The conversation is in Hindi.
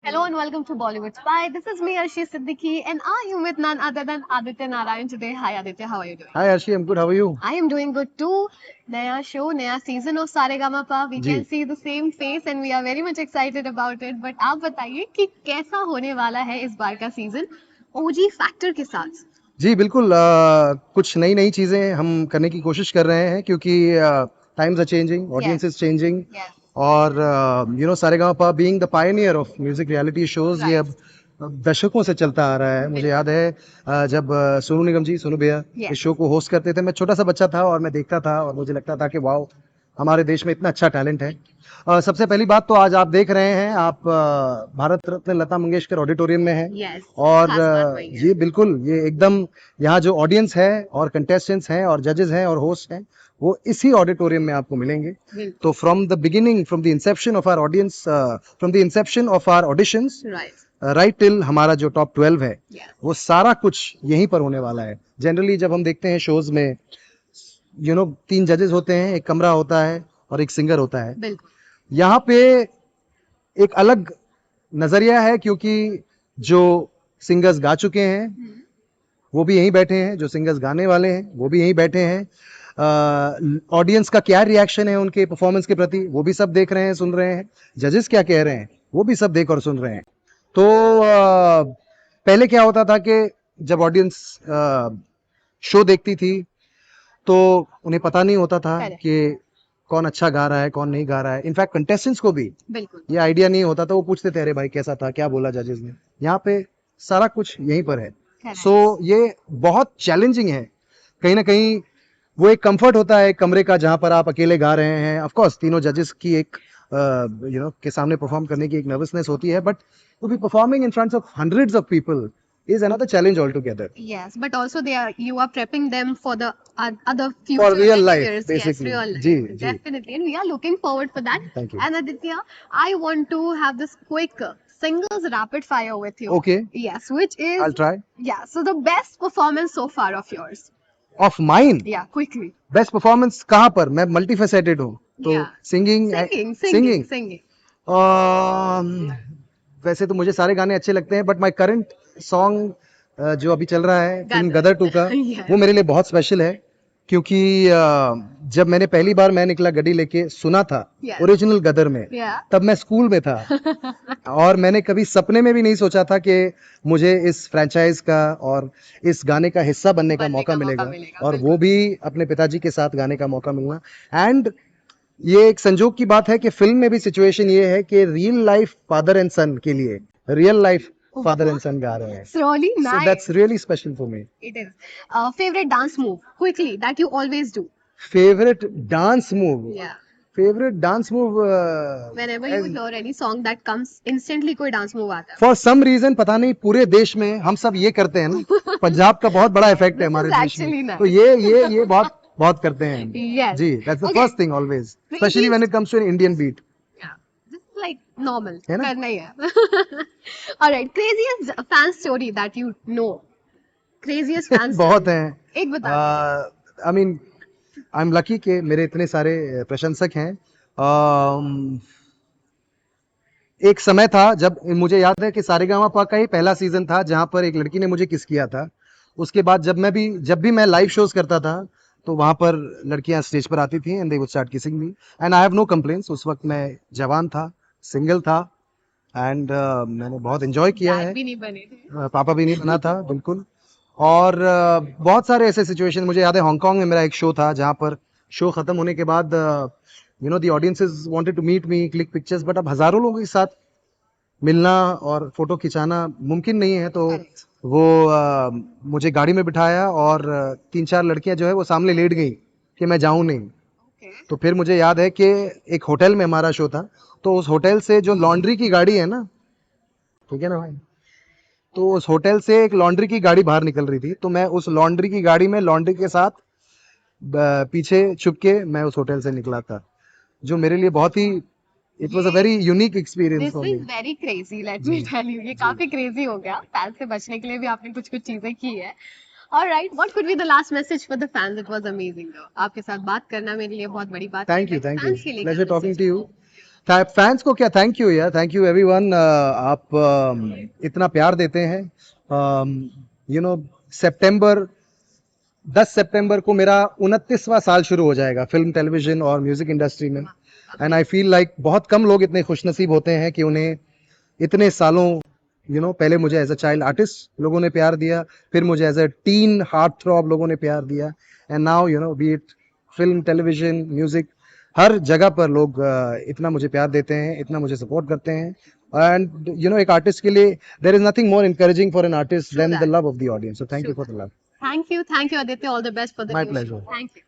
Hello and welcome to Bollywood Spy. This is me, Arshi Siddiqui, and I am with none other than Aditya Narayan today. Hi Aditya, how are you doing? Hi Arshi, I'm good. How are you? I am doing good too. Naya show, naya season of Saregama. We ji can see the same face and we are very much excited about it. But आप बताइए कि कैसा होने वाला है इस बार का सीजन OG फैक्टर के साथ? जी बिल्कुल कुछ नई नई चीज़ें हम करने की कोशिश कर रहे हैं क्योंकि times are changing, audience is changing Yes. और Saregamapa being the pioneer of music reality shows ये Right. अब दशकों से चलता आ रहा है। मुझे याद है जब सोनू निगम जी, सोनू भैया Yes. इस शो को होस्ट करते थे, मैं छोटा सा बच्चा था और मैं देखता था और मुझे लगता था कि वाह, हमारे देश में इतना अच्छा टैलेंट है। सबसे पहली बात तो आज आप देख रहे हैं, आप भारत रत्न लता मंगेशकर ऑडिटोरियम में हैं Yes. और खास बात वही है। ये बिल्कुल ये एकदम यहाँ जो ऑडियंस है और कंटेस्टेंट्स हैं और जजेस हैं और होस्ट हैं वो इसी ऑडिटोरियम में आपको मिलेंगे। बिल्कुल। तो from the beginning, from the inception of our audience, from the inception of our auditions Right. Right till हमारा जो टॉप 12 है Yes. वो सारा कुछ यहीं पर होने वाला है। जनरली जब हम देखते हैं शोज में, 3 जजेस होते हैं, एक कमरा होता है और एक सिंगर होता है। बिल्कुल। यहाँ पे एक अलग नजरिया है क्योंकि जो सिंगर्स गा चुके हैं वो भी यहीं बैठे हैं, जो सिंगर्स गाने वाले हैं वो भी यहीं बैठे हैं, ऑडियंस का क्या रिएक्शन है उनके परफॉर्मेंस के प्रति वो भी सब देख रहे हैं, सुन रहे हैं, जजेस क्या कह रहे हैं वो भी सब देख और सुन रहे हैं। तो पहले क्या होता था कि जब ऑडियंस शो देखती थी तो उन्हें पता नहीं होता था Correct. कि कौन अच्छा गा रहा है, कौन नहीं गा रहा है। इनफैक्ट कंटेस्टेंट्स को भी बिल्कुल। ये आइडिया नहीं होता था, वो पूछते थे अरे भाई कैसा था, क्या बोला जजेस ने। यहाँ पे सारा कुछ यहीं पर है। Correct. सो ये बहुत चैलेंजिंग है। कहीं ना कहीं वो एक कंफर्ट होता है कमरे का जहां पर आप अकेले गा रहे हैं। ऑफ कोर्स तीनों जजेस की एक के सामने परफॉर्म करने की एक नर्वसनेस होती है, but to be performing in front of hundreds of people is another challenge altogether. Yes, but also you are prepping them for the other For future real life, ventures. Yes, basically. real life. जी, जी. Definitely, and we are looking forward for that. Thank you. And Aditya, I want to have this quick singles rapid fire with you. Okay, Yes, which is I'll try. yeah. So the best performance so far of yours. Of mine, Yeah, quickly. Best performance कहाँ पर? मैं मल्टीफेसेटेड हूँ, तो Yeah. Singing Singing. वैसे तो मुझे सारे गाने अच्छे लगते हैं, बट माय करंट सॉन्ग जो अभी चल रहा है फिल्म गदर। गदर 2 का Yes. वो मेरे लिए बहुत स्पेशल है क्योंकि जब मैंने पहली बार मैं निकला गड्डी लेके सुना था Yes. ओरिजिनल गदर में, Yeah. तब मैं स्कूल में था और मैंने कभी सपने में भी नहीं सोचा था कि मुझे इस फ्रेंचाइज का और इस गाने का हिस्सा बनने का मौका मिलेगा और वो भी अपने पिताजी के साथ गाने का मौका मिलना। एंड ये एक संजोग की बात है कि फिल्म में भी सिचुएशन ये है कि रियल लाइफ फादर एंड सन के लिए रियल लाइफ फादर एंड सन गा रहे हैं। It's really So nice. that's really special for me. It is. Favorite dance move quickly that you always do. Favorite dance move. Yeah. Favorite dance move. Whenever you hear any song that comes, instantly कोई dance move आता है. For some reason पता नहीं पूरे देश में हम सब ये करते हैं ना, पंजाब का बहुत बड़ा इफेक्ट है हमारे This is देश actually में, nice. तो ये बहुत बहुत करते हैं। Yes. Ji, that's the Okay. first thing always, especially when it comes to an Indian beat. Yeah. This is like normal. है ना? करना ही है. Alright. Craziest fan story that you know. Craziest fan story. बहुत हैं। एक बता दीजिए. I mean I am lucky कि मेरे इतने सारे प्रशंसक हैं। एक समय था जब मुझे याद है कि सारेगामापा का ही पहला सीजन था जहां पर एक लड़की ने मुझे किस किया था। उसके बाद जब भी मैं लाइव शोज करता था तो वहां पर लड़कियां स्टेज पर आती थी and they would start kissing me and I have no complaints. उस वक्त मैं जवान था, सिंगल था एंड मैंने बहुत एंजॉय किया Dad है। भी नहीं बने थे. पापा भी नहीं बना था बिल्कुल। और बहुत सारे ऐसे सिचुएशन मुझे याद है। हांगकांग में मेरा एक शो था जहां पर शो खत्म होने के बाद the audiences wanted to meet me, click pictures, but अब हजारों लोगों के साथ मिलना और फोटो खिंचाना मुमकिन नहीं है। तो Correct. वो मुझे गाड़ी में बिठाया और 3-4 लड़कियां जो है वो सामने लेट गई कि मैं जाऊं नहीं। Okay. तो फिर मुझे याद है कि एक होटल में हमारा शो था, तो उस होटल से जो लॉन्ड्री की गाड़ी है ना, ठीक है ना भाई, तो उस होटल से एक लॉन्ड्री की गाड़ी बाहर निकल रही थी, तो मैं उस लॉन्ड्री की गाड़ी में लॉन्ड्री के साथ पीछे छुप के मैं उस होटल से निकला था, जो मेरे लिए बहुत ही it was a very unique experience This for is me. very crazy. Let me tell you. ये काफी crazy हो गया. फैंस से बचने के लिए भी आपने कुछ कुछ चीजें की है. Alright, what could be the last message for the fans? It was amazing though. आपके साथ बात करना मेरे लिए बहुत बड़ी बात है. थैंक यू But fans के लिए प्लेजर क्या talking message to you. Fans को क्या, थैंक यू यार, थैंक यू एवरीवन। आप इतना प्यार देते हैं। यू नो, सितंबर 10 सितंबर को मेरा 29वां साल शुरू हो जाएगा फिल्म, टेलीविजन और म्यूजिक इंडस्ट्री में। एंड आई फील लाइक बहुत कम लोग इतने खुशनसीब होते हैं कि उन्हें इतने सालों, पहले मुझे एज अ चाइल्ड आर्टिस्ट लोगों ने प्यार दिया, फिर मुझे as a teen heartthrob लोगों ने प्यार दिया, and now be it film, television, music, हर जगह पर लोग इतना मुझे प्यार देते हैं, इतना मुझे सपोर्ट करते हैं। एंड एक आर्टिस्ट के लिए there is nothing more encouraging for an artist True than the that. Love of the audience. So thank you True for the love. Thank you, Aditya. All the best for the My new show. pleasure. Thank you.